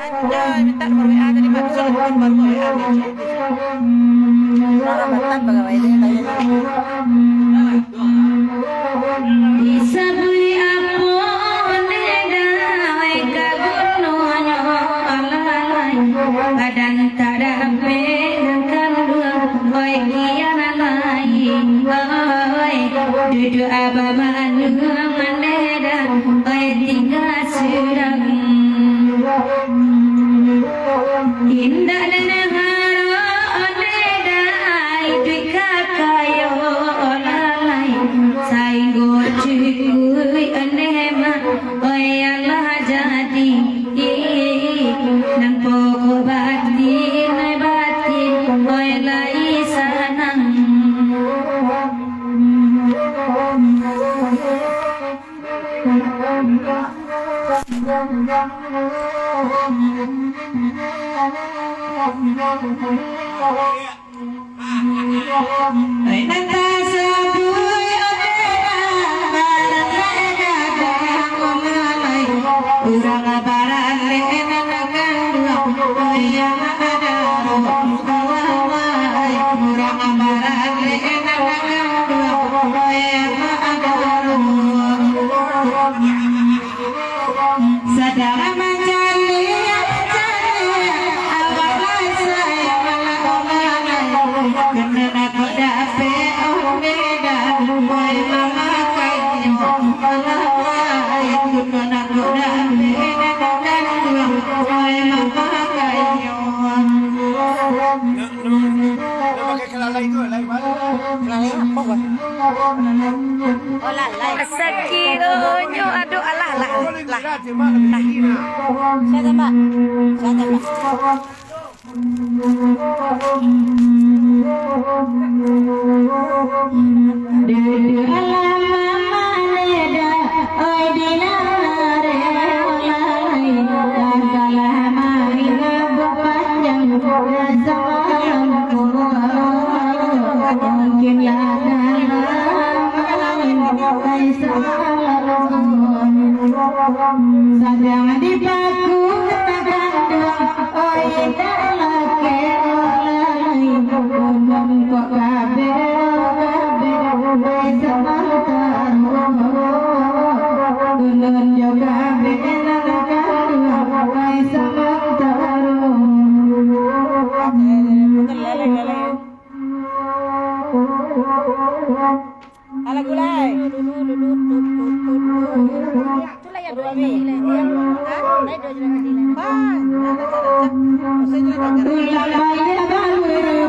Dia minta nomor WA tadi Mak suruh bikin baru WA dia. Orang Batam pegawai dia tanya. Isabri apone dawai kagunonyo alalai badan tadape nangkandua oi kiana lai oi dudu abamanu maneda oi tinggal sedang indah dan haro oneda itu kakayo lalai sainggo cuy anema oi Allah jadi nang pokok batin oi lai sanang nanta sabui odena baranga gadang olalai urang baran lena nagandua aya ada wawai urang baran lena nagandua aya ada sadara mencari awalai saya kena aku dape omeda boy mama kayo malawai kena aku dape boy mama kayo pakai kelalai itu lalai mana? Lalai apa buat? Oh lalai. Sekironyo aduh alah lah. Saya tambah. Saya tambah. Dudu alama maneda oi dinare olalai kagalah marina bepanjang zaman mungkin lain sadang dipaku kandung oi dalake olalai ngomong kok kabeh oi semantar ulun juga benang kandung oi semantar Ala gulai. Itulah ya dua nilai dia. Naik dua juta nilai. ulang balik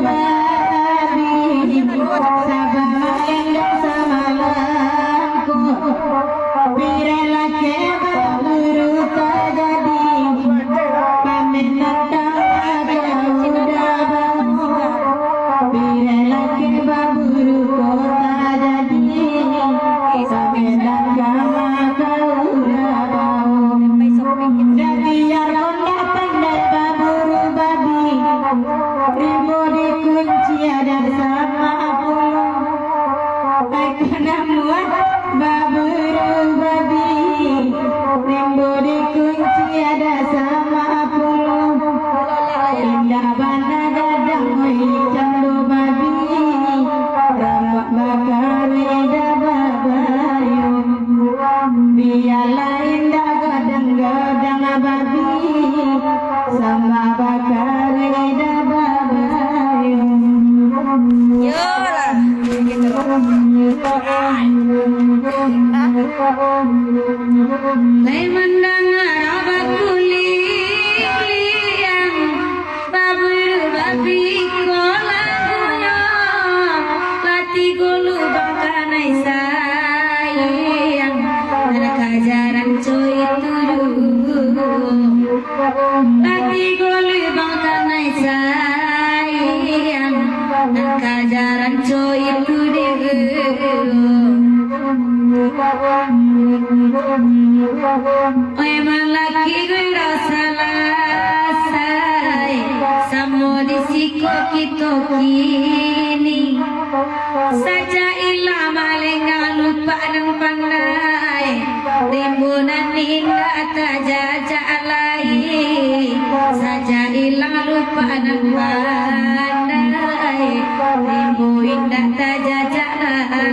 babi sabama endang samalanku birela ke baburu tajadi pamenatang udah bangun birela ke baburu kota jadi samedang gama kau udah bangun dan biar kondak pandai baburu babi Rimo dikunci ada sama puluh baik namuat baburu babi Rimbo dikunci ada sama puluh indah bana gadang oi candu babi rambak bakar ida babayum biarlah indah gadang-gadang babi sama bakar ida babayum Yolah. Lai mendengar abad kuliang baburu babi kolagunya lati gulu bangkanai sayang anak ajaran coy turu lati gulu bangkanai sayang anak ajaran coy turu oi malaki gue salasai samo disiko kito kini saja ilah malenga lupa nang pandai rimbunan indah tak jajak alai anak pandai rimbu indah tajajak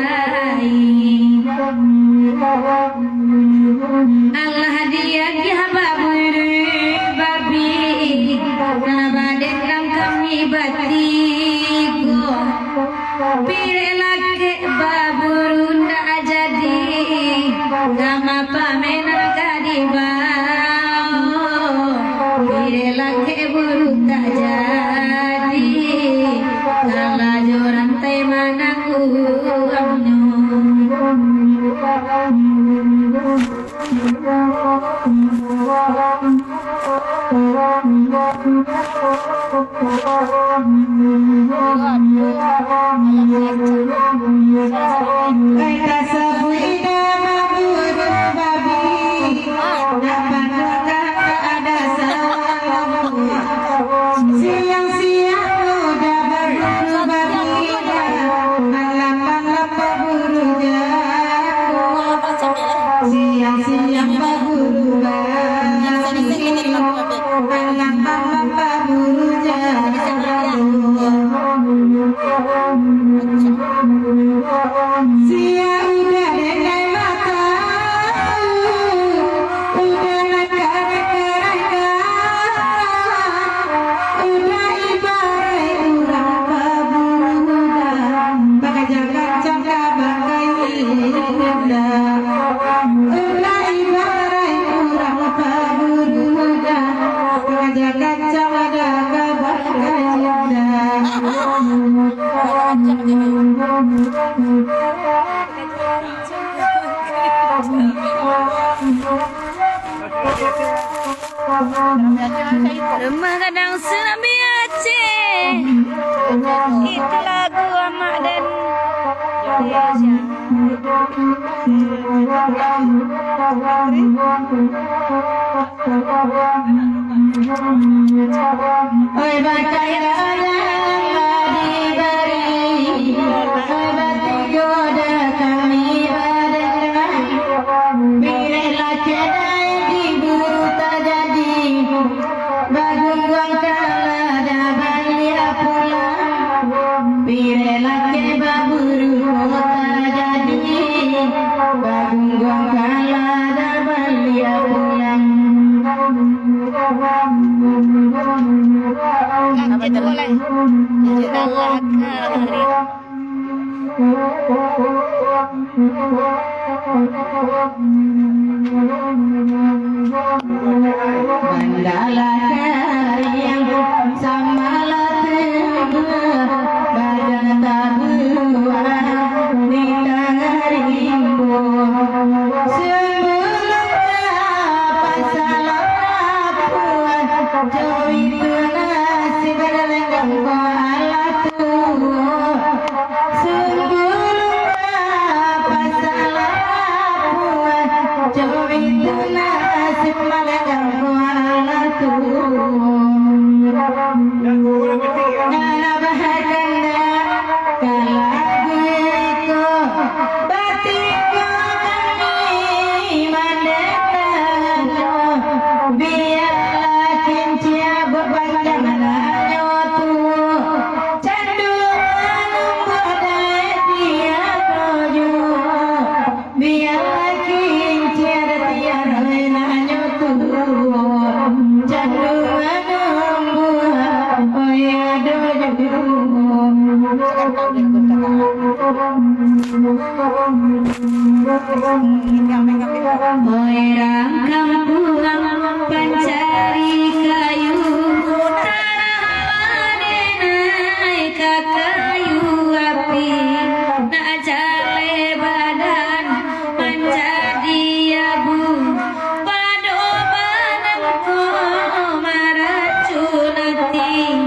lain Allah dia baburi babi nabaden lam kami batigo pire lake baburunda jadi gama pamena kadibao pire lake burunda jadi kala joran tay manaku amno Rumah kadang Senabi Aceh. Itu lagu Amak dan Indonesia. Oi bakaya diberi, oi batigo da kami badan, birelah kedai diburu tak jadi, bagungguang kala da balia pulang, birelah ke baburu tak jadi, bagungguang kala da balia pulang. Apa itu boleh? Bandala yang sama latih badan tabuan di tangan rimbo sebelum pasalah puan jauh itu nasib berlenggang kuala tuh sebelum pasalah puan jauh itu nasib berlenggang kuala tuh nana bahaganda kalagu itu batiko kami mandetano biarlah kincia berbandang nyotu candu badai dia koju biarlah kincia tiada nyotu candu Orang kampung pencari kayu naik ke kayu api nak jale badan menjadi abu padu badanku meracun hati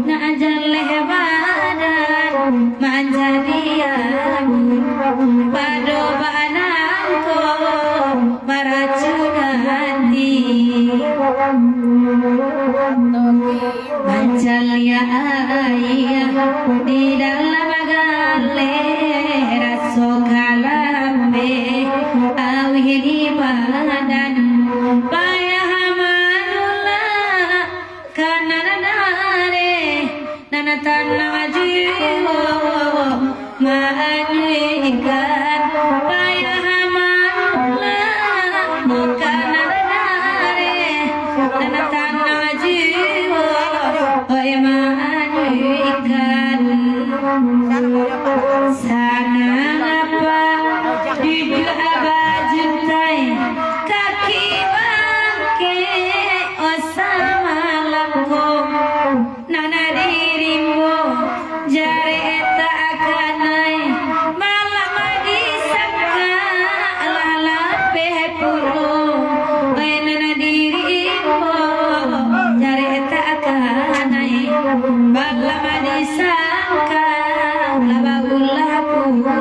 nak jale badan menjadi abu padu badanku meracun hati Mancal ya ayah di dalam gale raso kalambe awih di badan payah manula karena nare nanatan jiwa majuikan payahaman bukan nare nanatan jiwa majuikan sana apa jujur abajuntai kaki bangke osama lako nana dirimbo jare eta akanai malam disangka lala pepulo nana dirimbo jare eta akanai malam disangka laba ulah pulo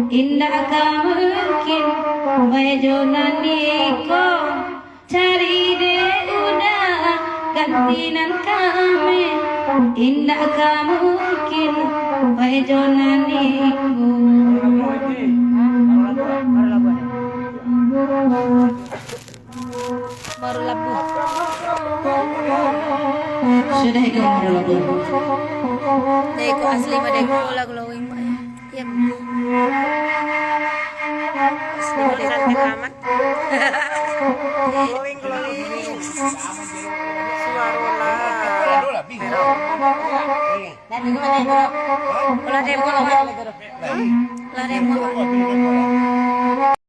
indah mungkin wajonaniko cari deh udah gantinan kami indah mungkin wajonaniko baru labu sudah itu baru labu deko asli mah deko lagu lawing mah ya asli mah deko rekaman glowing suarola dan ini mana ulah demo lah demo